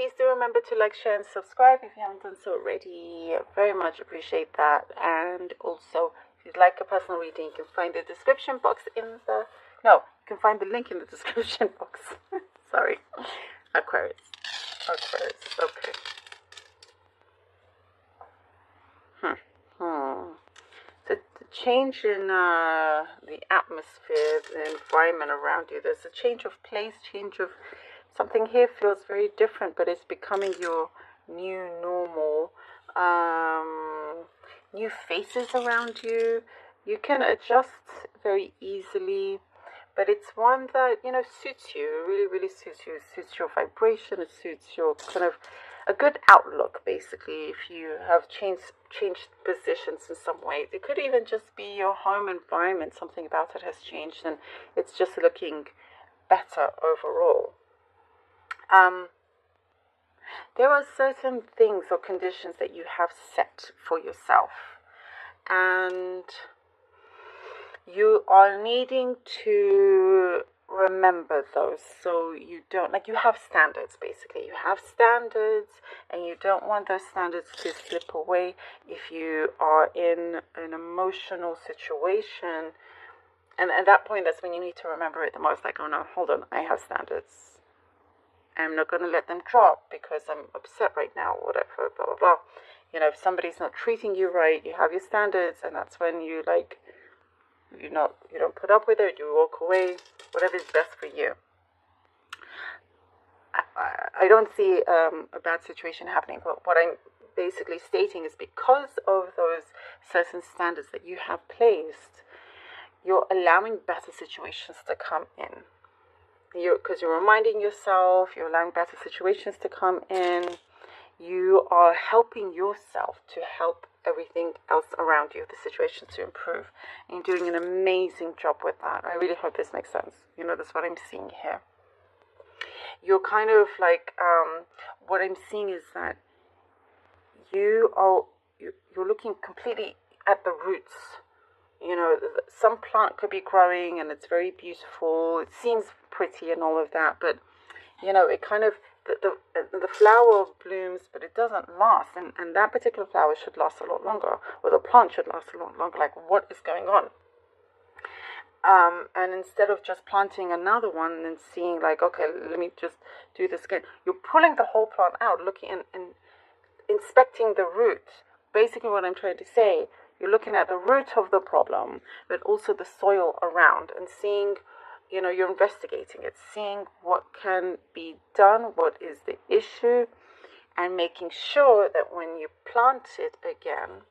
please do remember to like, share, and subscribe if you haven't done so already. Very much appreciate that. And also, if you'd like a personal reading, you can find the description box in the... No, you can find the link in the description box. Sorry. Aquarius. Okay. The change in the atmosphere, the environment around you. There's a change of place, change of... Something here feels very different, but it's becoming your new normal. New faces around you. You can adjust very easily, but it's one that, you know, suits you. Really, really suits you. It suits your vibration. It suits your kind of a good outlook, basically, if you have changed positions in some way. It could even just be your home environment. Something about it has changed, and it's just looking better overall. There are certain things or conditions that you have set for yourself, and you are needing to remember those, so you don't, like, you have standards, basically. You have standards, and you don't want those standards to slip away if you are in an emotional situation. And at that point, that's when you need to remember it the most. Like, oh no, hold on, I have standards. I'm not going to let them drop because I'm upset right now, whatever, blah, blah, blah. You know, if somebody's not treating you right, you have your standards, and that's when you, like, you don't put up with it, you walk away, whatever is best for you. I don't see a bad situation happening, but what I'm basically stating is because of those certain standards that you have placed, you're allowing better situations to come in. Because you're reminding yourself, you're allowing better situations to come in. You are helping yourself to help everything else around you, the situation to improve. And you're doing an amazing job with that. I really hope this makes sense. You know, that's what I'm seeing here. You're kind of like, what I'm seeing is that you're looking completely at the roots. You know, some plant could be growing and it's very beautiful. It seems pretty and all of that, but, you know, it kind of, the flower blooms, but it doesn't last. And that particular flower should last a lot longer, or the plant should last a lot longer. Like, what is going on? And instead of just planting another one and seeing, like, okay, let me just do this again, you're pulling the whole plant out, looking and inspecting the root. Basically what I'm trying to say, you're looking at the root of the problem, but also the soil around, and seeing, you know, you're investigating it, seeing what can be done, what is the issue, and making sure that when you plant it again,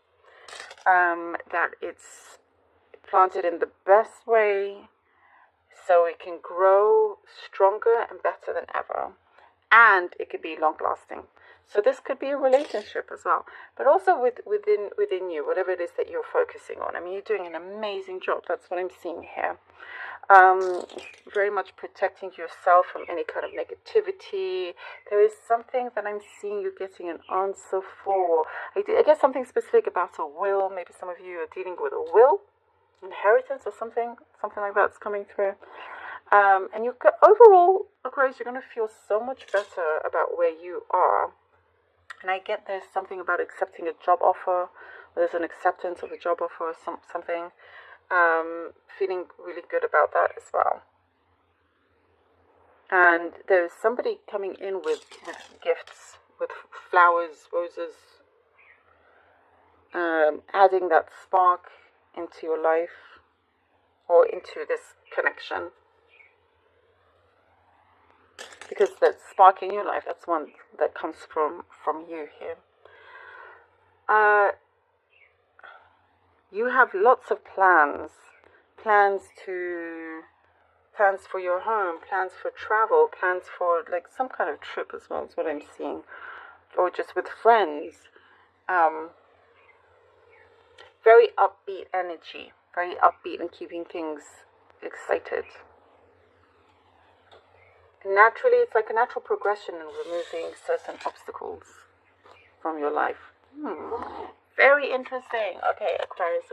that it's planted in the best way so it can grow stronger and better than ever, and it could be long lasting. So this could be a relationship as well, but also within you, whatever it is that you're focusing on. I mean, you're doing an amazing job. That's what I'm seeing here. Very much protecting yourself from any kind of negativity. There is something that I'm seeing you getting an answer for. I guess something specific about a will. Maybe some of you are dealing with a will, inheritance, or something like that's coming through. And you overall, Aquarius, you're going to feel so much better about where you are. And I get there's something about accepting a job offer, or there's an acceptance of a job offer or something. Feeling really good about that as well. And there's somebody coming in with gifts, with flowers, roses, adding that spark into your life or into this connection. Because that spark in your life, that's one that comes from you here. You have lots of plans for your home, plans for travel, plans for like some kind of trip as well, is what I'm seeing, or just with friends. Very upbeat energy, very upbeat and keeping things excited. Naturally, it's like a natural progression in removing certain obstacles from your life. Very interesting. Okay, Aquarius.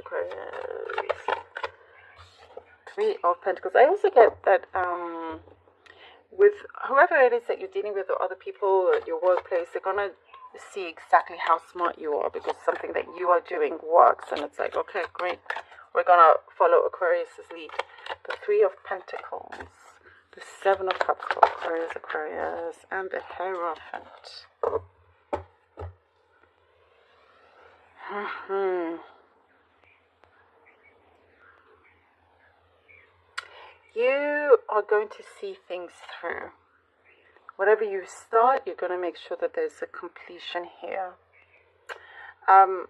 Three of Pentacles. I also get that with whoever it is that you're dealing with, or other people at your workplace, they're gonna see exactly how smart you are, because something that you are doing works, and it's like, okay, great, we're gonna follow Aquarius's lead. The Three of Pentacles, the Seven of Cups for Aquarius, and the Hierophant. You are going to see things through. Whatever you start, you're going to make sure that there's a completion here. I'm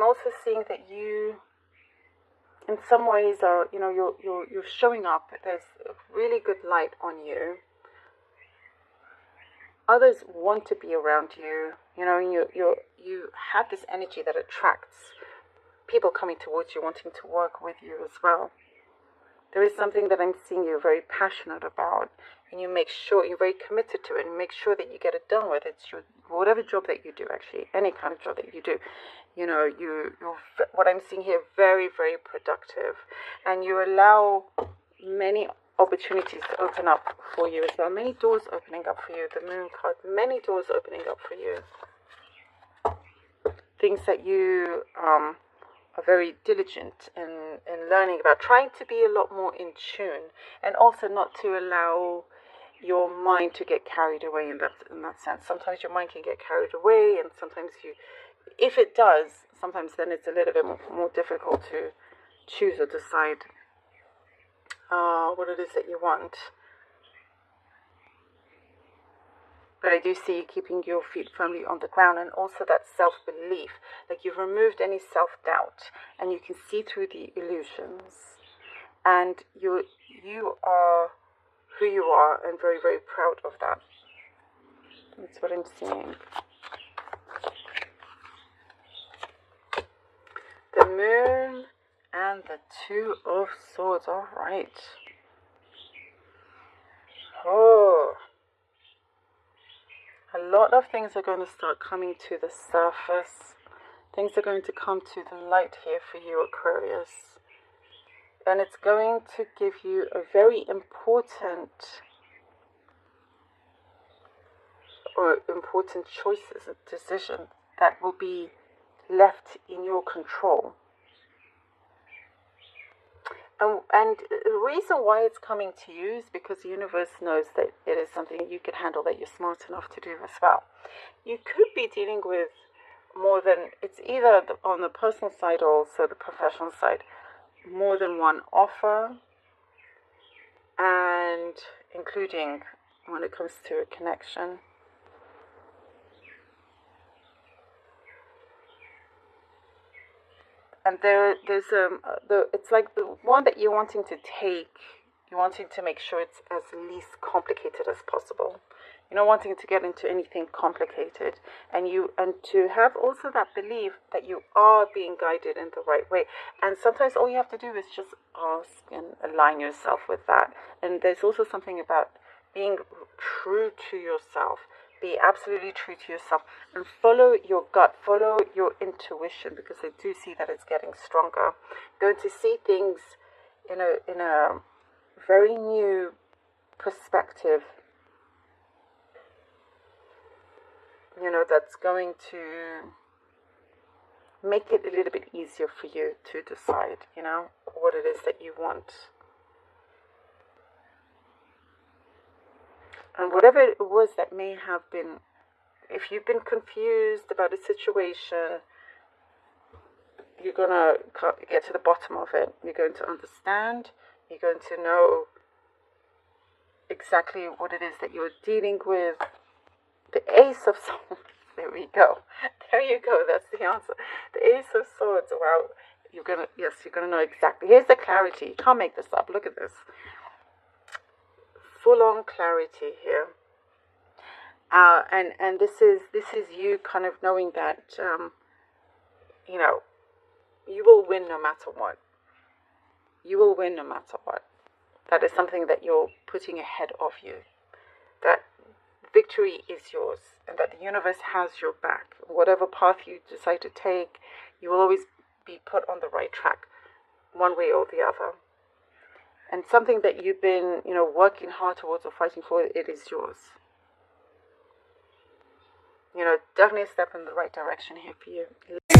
also seeing that you, in some ways, are, you know, you're showing up. There's a really good light on you. Others want to be around you. You know, you have this energy that attracts people coming towards you, wanting to work with you as well. There is something that I'm seeing you're very passionate about, and you make sure you're very committed to it, and make sure that you get it done with. It's your, whatever job that you do, actually, any kind of job that you do, you know, you're what I'm seeing here, very, very productive, and you allow many opportunities to open up for you as well. Many doors opening up for you. The Moon card, many doors opening up for you. Things that you are very diligent in learning about, trying to be a lot more in tune, and also not to allow your mind to get carried away in that sense. Sometimes your mind can get carried away, and sometimes if it does, sometimes then it's a little bit more difficult to choose or decide what it is that you want. But I do see you keeping your feet firmly on the ground, and also that self-belief, like you've removed any self-doubt, and you can see through the illusions, and you are who you are, and very, very proud of that. That's what I'm seeing. The Moon and the Two of Swords. All right. Oh. A lot of things are going to start coming to the surface. Things are going to come to the light here for you, Aquarius. And it's going to give you a very important choices and decisions that will be left in your control. And the reason why it's coming to you is because the universe knows that it is something you can handle, that you're smart enough to do as well. You could be dealing with more than, it's either on the personal side or also the professional side, more than one offer, and including when it comes to a connection. And it's like the one that you're wanting to take, you're wanting to make sure it's as least complicated as possible. You're not wanting to get into anything complicated, and to have also that belief that you are being guided in the right way. And sometimes all you have to do is just ask and align yourself with that. And there's also something about being true to yourself. Be absolutely true to yourself and follow your gut, follow your intuition, because I do see that it's getting stronger. Going to see things in a very new perspective, you know, that's going to make it a little bit easier for you to decide, you know, what it is that you want. And whatever it was that may have been, if you've been confused about a situation, you're going to get to the bottom of it. You're going to understand. You're going to know exactly what it is that you're dealing with. The Ace of Swords. There we go. There you go. That's the answer. The Ace of Swords. Wow. You're going to know exactly. Here's the clarity. You can't make this up. Look at this. Full-on clarity here, and this is you kind of knowing that you know, you will win no matter what. You will win no matter what. That is something that you're putting ahead of you. That victory is yours, and that the universe has your back. Whatever path you decide to take, you will always be put on the right track, one way or the other. and something that you've been, working hard towards or fighting for, it is yours. Definitely a step in the right direction here for you.